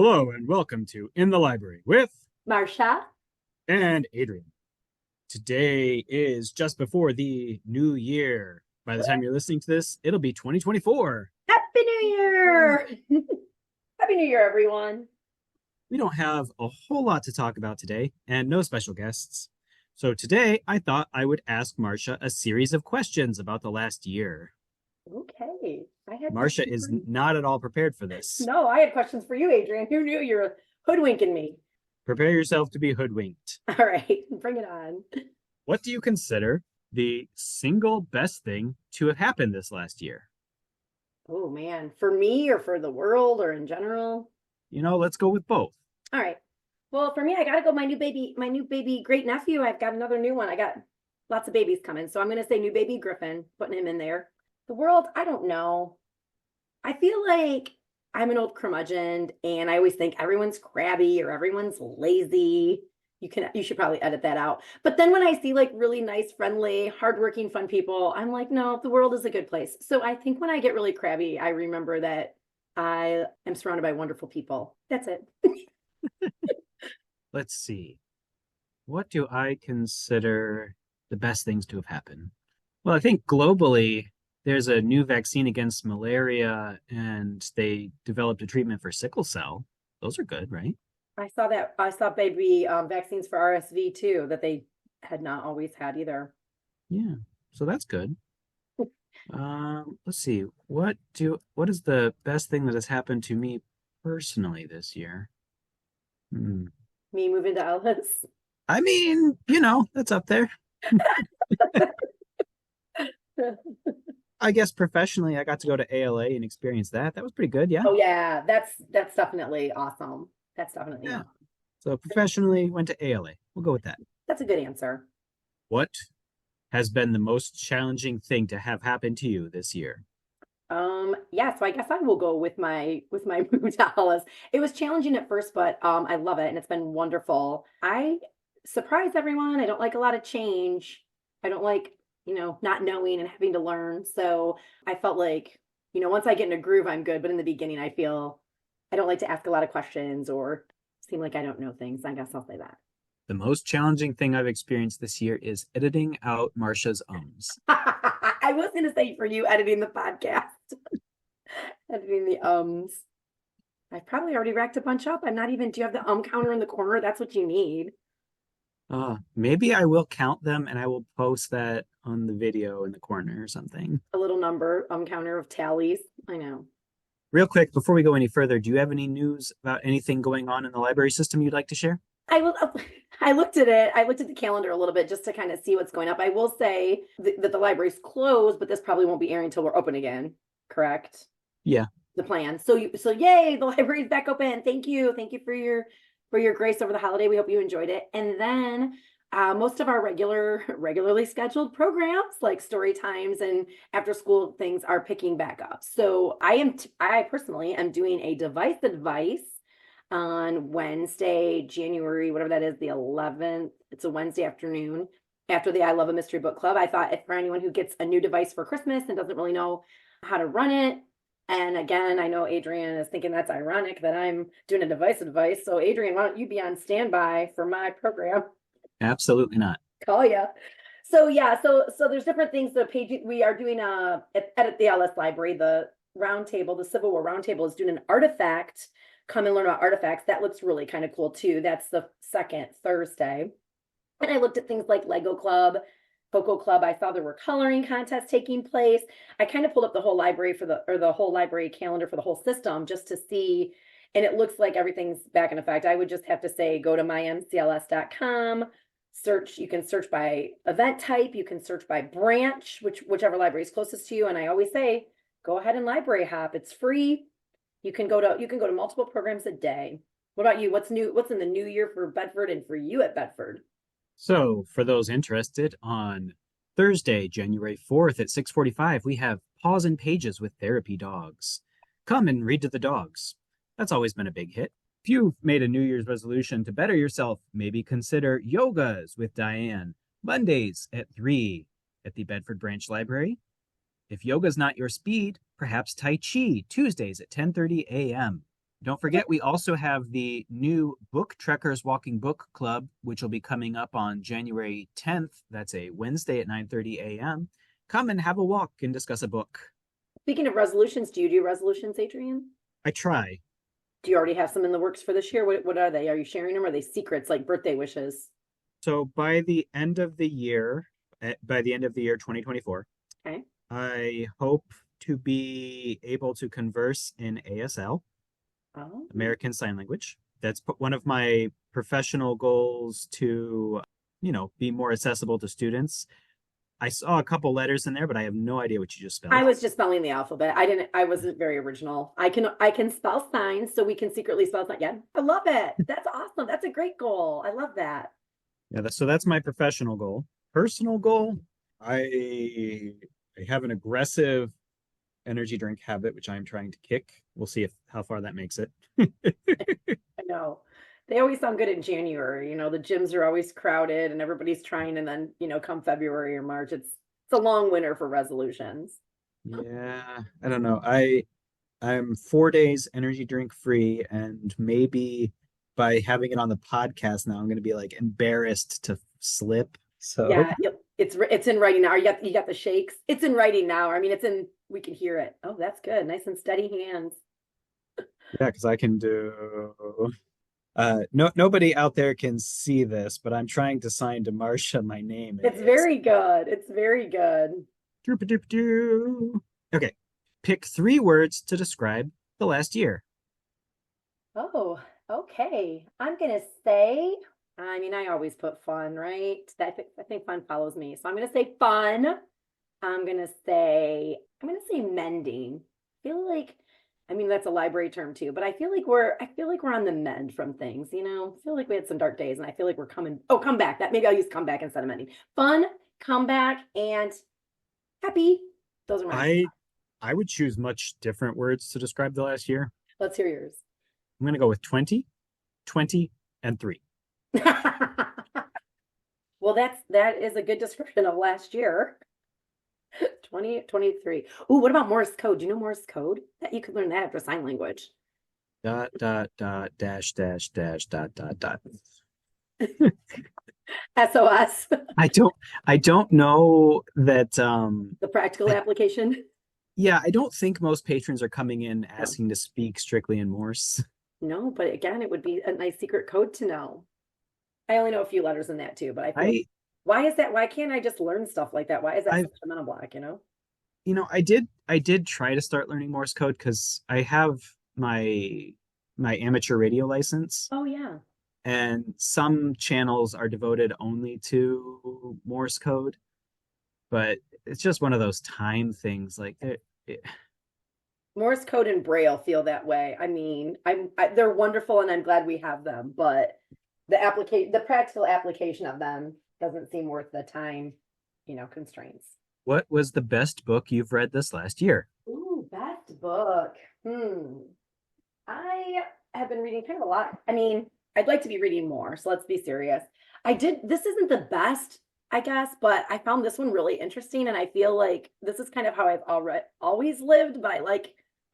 Hello and welcome to In the Library with Marsha, and Adrian. Today is just before the new year. By the time you're listening to this, it'll be 2024. Happy New Year! Happy New Year, everyone. We don't have a whole lot to talk about today and no special guests. So today I thought I would ask Marsha a series of questions about the last year. Okay. I had Marsha questions is for you. not at all prepared for this. No, I had questions for you, Adrian. Who knew you're hoodwinking me? Prepare yourself to be hoodwinked. All right, bring it on. What do you consider the single best thing to have happened this last year? Oh man, for me or for the world or in general? Let's go with both. All right. Well, for me, I gotta go my new baby great nephew. I've got another new one. I got lots of babies coming. So I'm gonna say new baby Griffin, putting him in there. The world, I don't know. I feel like I'm an old curmudgeon and I always think everyone's crabby or everyone's lazy. You should probably edit that out. But then when I see like really nice, friendly, hardworking, fun people, I'm like, no, the world is a good place. So I think when I get really crabby, I remember that I am surrounded by wonderful people. That's it. Let's see. What do I consider the best things to have happened? Well, I think globally, there's a new vaccine against malaria, and they developed a treatment for sickle cell. Those are good, right? I saw that. I saw baby vaccines for RSV too that they had not always had either. Yeah, so that's good. Let's see. What is the best thing that has happened to me personally this year? Hmm. Me moving to Ellis. I mean, that's up there. I guess professionally, I got to go to ALA and experience that. That was pretty good, yeah. Oh yeah, that's definitely awesome. That's definitely Yeah. awesome. So professionally, went to ALA. We'll go with that. That's a good answer. What has been the most challenging thing to have happened to you this year? Yeah, so I guess I will go with my move to Hollis. It was challenging at first, but I love it and it's been wonderful. I surprise everyone. I don't like a lot of change. I don't like, not knowing and having to learn. So I felt like, once I get in a groove, I'm good. But in the beginning, I feel I don't like to ask a lot of questions or seem like I don't know things. I guess I'll say that. The most challenging thing I've experienced this year is editing out Marsha's ums. I was going to say for you editing the podcast, editing the ums. I've probably already racked a bunch up. I'm not even, do you have the counter in the corner? That's what you need. Maybe I will count them and I will post that on the video in the corner or something. A little number, counter of tallies. I know. Real quick, before we go any further, do you have any news about anything going on in the library system you'd like to share? I will. I looked at it. I looked at the calendar a little bit just to kind of see what's going up. I will say that the library's closed, but this probably won't be airing until we're open again. Correct? Yeah. The plan. So yay, the library's back open. Thank you for your grace over the holiday. We hope you enjoyed it. And then most of our regularly scheduled programs like story times and after school things are picking back up. So I personally am doing a device advice on Wednesday, January, whatever that is, the 11th. It's a Wednesday afternoon after the I Love a Mystery Book Club. I thought if for anyone who gets a new device for Christmas and doesn't really know how to run it. And again, I know Adrian is thinking that's ironic that I'm doing a device advice. So Adrian, why don't you be on standby for my program? Absolutely not. Call ya. So yeah, so there's different things. The page we are doing at the LS Library, the roundtable, the Civil War roundtable is doing an artifact. Come and learn about artifacts. That looks really kind of cool too. That's the second Thursday. And I looked at things like Lego Club, Coco Club. I saw there were coloring contests taking place. I kind of pulled up the whole library the whole library calendar for the whole system just to see. And it looks like everything's back in effect. I would just have to say, go to mymcls.com, search. You can search by event type. You can search by branch, whichever library is closest to you. And I always say, go ahead and library hop. It's free. You can go to multiple programs a day. What about you? What's new? What's in the new year for Bedford and for you at Bedford? So, for those interested, on Thursday, January 4th at 6:45, we have Paws and Pages with Therapy Dogs. Come and read to the dogs. That's always been a big hit. If you've made a New Year's resolution to better yourself, maybe consider Yogas with Diane, Mondays at 3 at the Bedford Branch Library. If yoga's not your speed, perhaps Tai Chi, Tuesdays at 10:30 a.m. Don't forget, we also have the new Book Trekkers Walking Book Club, which will be coming up on January 10th. That's a Wednesday at 9:30 a.m. Come and have a walk and discuss a book. Speaking of resolutions, do you do resolutions, Adrian? I try. Do you already have some in the works for this year? What are they? Are you sharing them? Or are they secrets like birthday wishes? So by the end of the year, by the end of the year 2024, Okay. I hope to be able to converse in ASL, Oh, American Sign Language. That's one of my professional goals to, be more accessible to students. I saw a couple letters in there, but I have no idea what you just I spelled. was just spelling the alphabet. I wasn't very original. I can spell signs, so we can secretly spell signs. Yeah, I love it. That's awesome. That's a great goal. I love that. Yeah, so that's my professional goal. Personal goal, I I have an aggressive energy drink habit, which I'm trying to kick. We'll see if how far that makes it. I know. They always sound good in January. The gyms are always crowded and everybody's trying, and then, come February or March, it's a long winter for resolutions. Yeah, I don't know. I'm 4 days energy drink free, and maybe by having it on the podcast now, I'm going to be like embarrassed to slip. So Yeah, it's in writing now. You got the shakes. It's in writing now. I mean, we can hear it. Oh, that's good. Nice and steady hands. yeah, because I can do. No, nobody out there can see this, but I'm trying to sign to Marsha my name in It's AS. very good. It's very good. Doop-a-doop-doo. Okay, pick 3 words to describe the last year. Oh, okay. I'm gonna say, I mean, I always put fun, right? I think fun follows me. So I'm gonna say fun. I'm gonna say mending. I feel like, I mean, that's a library term too, but I feel like we're on the mend from things, I feel like we had some dark days and I feel like we're come back. That maybe I'll use comeback instead of mending. Fun, comeback, and happy. Those are mine. I I would choose much different words to describe the last year. Let's hear yours. I'm going to go with 20, 20, and 3. Well, that is a good description of last year. 2023. Ooh, what about Morse code? Do you know Morse code? That you could learn that after sign language. Dot, dot, dot, dash, dash, dash, dot, dot, dot. SOS, I don't I don't know that the practical I application. yeah, I don't think most patrons are coming in No, asking to speak strictly in Morse. no, but again, it would be a nice secret code to know. I only know a few letters in that too, but I feel I why is that? Why can't I just learn stuff like that? Why is that I such a mental block? I did try to start learning Morse code because I have my amateur radio license, Oh yeah. and some channels are devoted only to Morse code, but it's just one of those time things. Like it, Morse code and Braille feel that way. I mean, they're wonderful and I'm glad we have them, but the practical application of them doesn't seem worth the time, constraints. what was the best book you've read this last year? Ooh, best book. I have been reading kind of a lot. I mean, I'd like to be reading more, so let's be serious. This isn't the best, I guess, but I found this one really interesting, and I feel like this is kind of how I've always lived, but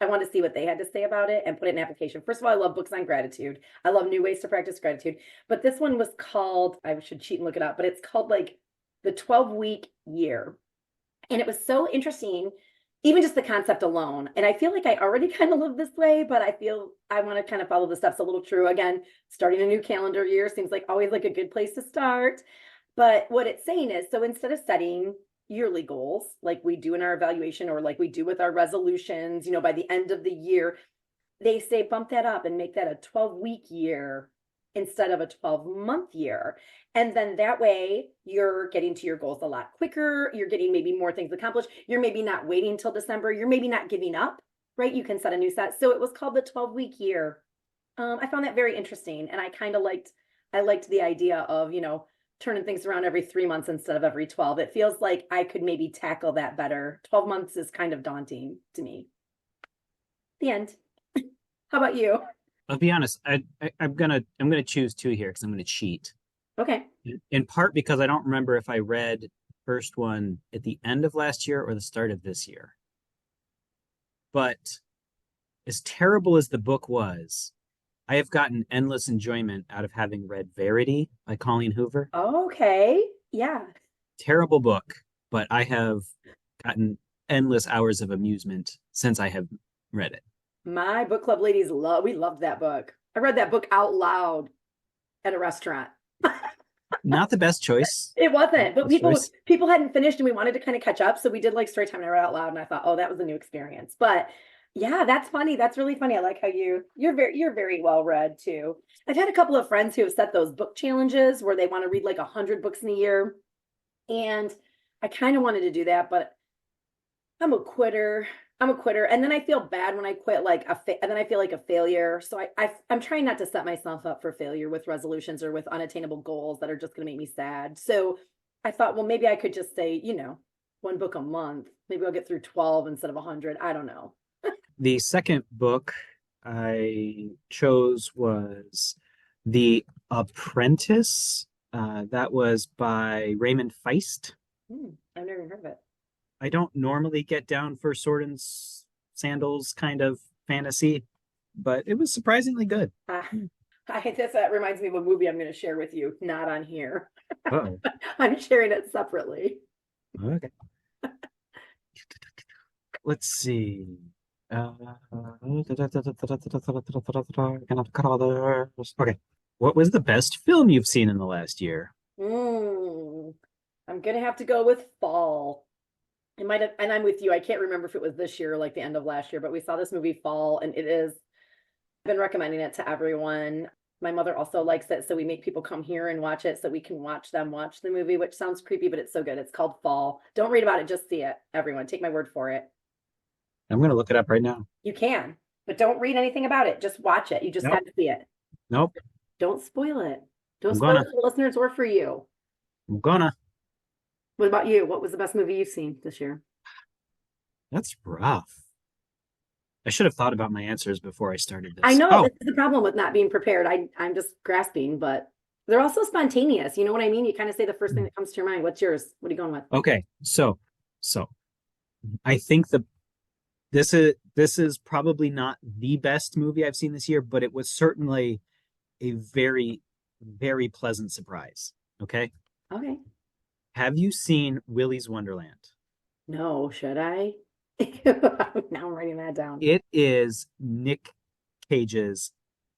I want to see what they had to say about it and put it in application. First of all, I love books on gratitude. I love new ways to practice gratitude. But this one was called, I should cheat and look it up, but it's called like the 12-week year. And it was so interesting, even just the concept alone. And I feel like I already kind of live this way, but I feel I want to kind of follow the steps a little true. Again, starting a new calendar year seems like always like a good place to start. But what it's saying is, so instead of setting yearly goals like we do in our evaluation or like we do with our resolutions, by the end of the year, they say bump that up and make that a 12-week year instead of a 12-month year. And then that way you're getting to your goals a lot quicker. You're getting maybe more things accomplished. You're maybe not waiting till December. You're maybe not giving up, right? You can set a new set. So it was called the 12-week year. I found that very interesting. And I liked the idea of, turning things around every 3 months instead of every 12. It feels like I could maybe tackle that better. 12 months is kind of daunting to me. The end. How about you? I'll be honest. I'm gonna choose 2 here because I'm gonna cheat. Okay. In part because I don't remember if I read the first one at the end of last year or the start of this year. But as terrible as the book was, I have gotten endless enjoyment out of having read Verity by Colleen Hoover. Okay. Yeah. Terrible book, but I have gotten endless hours of amusement since I have read it. My book club ladies we loved that book. I read that book out loud at a restaurant. Not the best choice. It Not wasn't, the but best choice. people hadn't finished and we wanted to kind of catch up. So we did like story time and I read out loud and I thought, oh, that was a new experience. But yeah, that's funny. That's really funny. I like how you're very well read too. I've had a couple of friends who have set those book challenges where they want to read like 100 books in a year. And I kind of wanted to do that, but I'm a quitter. I'm a quitter. And then I feel bad when I quit, and then I feel like a failure. So I'm trying not to set myself up for failure with resolutions or with unattainable goals that are just going to make me sad. So I thought, well, maybe I could just say, one book a month. Maybe I'll get through 12 instead of 100. I don't know. The second book I chose was The Apprentice. That was by Raymond Feist. I've never heard of it. I don't normally get down for sword and sandals kind of fantasy, but it was surprisingly good. That reminds me of a movie I'm going to share with you, not on here. Oh, I'm sharing it separately. okay. Let's see. Okay. What was the best film you've seen in the last year? Mm, I'm gonna have to go with Fall. It might have, and I'm with you. I can't remember if it was this year or like the end of last year, but we saw this movie Fall, and it is. I've been recommending it to everyone. My mother also likes it, so we make people come here and watch it so we can watch them watch the movie, which sounds creepy, but it's so good. It's called Fall. Don't read about it, just see it. Everyone, take my word for it. I'm going to look it up right now. You can, but don't read anything about it. Just watch it. You just Nope. have to see it. Nope. Don't spoil it. Don't I'm spoil gonna. it for the listeners or for you. I'm gonna. What about you? What was the best movie you've seen this year? That's rough. I should have thought about my answers before I started I this. know Oh, this is the problem with not being prepared. I'm just grasping, but they're also spontaneous. You know what I mean? You kind of say the first thing that comes to your mind. What's yours? What are you going with? okay. So I think this is probably not the best movie I've seen this year, but it was certainly a very, very pleasant surprise. Okay. Okay. Have you seen Willy's Wonderland? No, should I? Now I'm writing that down. It is Nick Cage's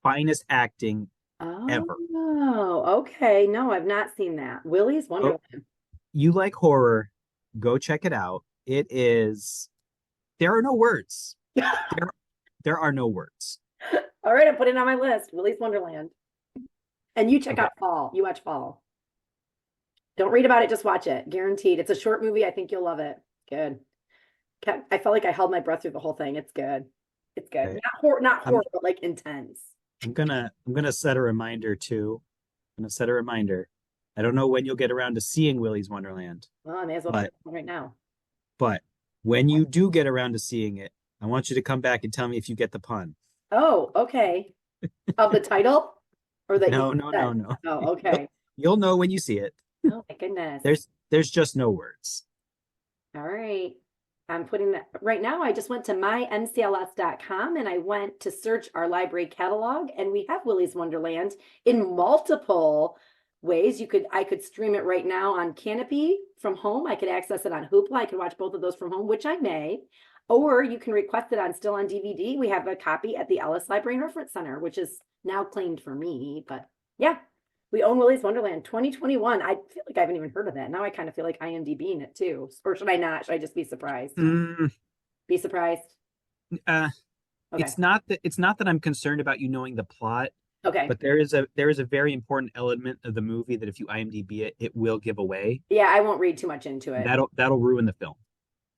finest acting ever. Oh, okay. No, I've not seen that. Willy's Oh, Wonderland. you like horror, go check it out. It is, there are no words. There, there are no words. All right, I'm putting it on my list. Willy's Wonderland. And you check Okay. out Fall. You watch Fall. Don't read about it, just watch it. Guaranteed. It's a short movie. I think you'll love it. Good. I felt like I held my breath through the whole thing. It's good. It's good. Okay. Not I'm horror, but like intense. I'm gonna set a reminder too. I'm gonna set a reminder. I don't know when you'll get around to seeing Willy's Wonderland, Well, I may as well put but it on right now. but when you do get around to seeing it, I want you to come back and tell me if you get the pun. Oh, okay. Of the title or that you No, no, no, said? no. Oh, You'll, okay. you'll know when you see it. Oh my goodness. There's just no words. All right. I'm putting that right now. I just went to myncls.com and I went to search our library catalog and we have Willy's Wonderland in multiple ways. I could stream it right now on Canopy from home. I could access it on Hoopla. I could watch both of those from home, which I may. Or you can request it still on DVD. We have a copy at the Ellis Library and Reference Center, which is now claimed for me. But yeah, we own Willy's Wonderland 2021. I feel like I haven't even heard of that. Now I kind of feel like IMDbing it too. Or should I not? Should I just be surprised? Mm, Be surprised. uh, Okay. it's not that I'm concerned about you knowing the plot, Okay. but there is a very important element of the movie that if you IMDb it, it will give away. Yeah, I won't read too much into it. That'll ruin the film.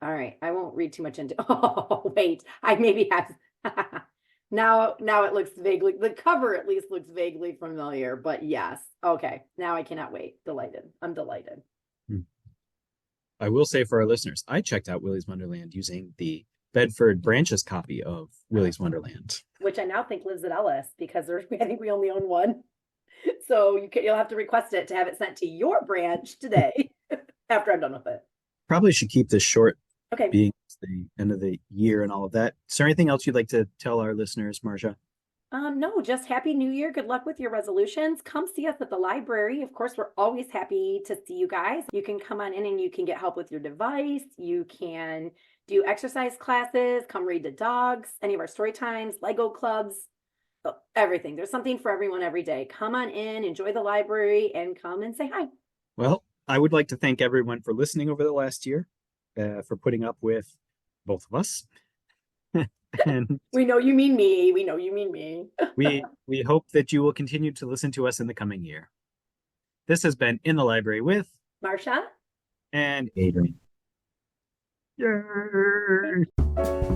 All right. I won't read too much into Oh, wait. I maybe have now it looks vaguely the cover at least looks vaguely familiar, but yes. Okay. Now I cannot wait. Delighted. I'm delighted. Hmm. I will say for our listeners, I checked out Willy's Wonderland using the Bedford Branches copy of Willy's Wonderland. Which I now think lives at Ellis because I think we only own one. So you'll have to request it to have it sent to your branch today after I'm done with it. Probably should keep this short, Okay. being the end of the year and all of that. Is there anything else you'd like to tell our listeners, Marsha? No, just Happy New Year. Good luck with your resolutions. Come see us at the library. Of course, we're always happy to see you guys. You can come on in and you can get help with your device. You can do exercise classes, come read to dogs, any of our story times, Lego clubs, everything. There's something for everyone every day. Come on in, enjoy the library, and come and say hi. Well, I would like to thank everyone for listening over the last year, for putting up with both of us. And We know you mean me. We know you mean me. we hope that you will continue to listen to us in the coming year. This has been In the Library with Marsha and Adrian. Yay!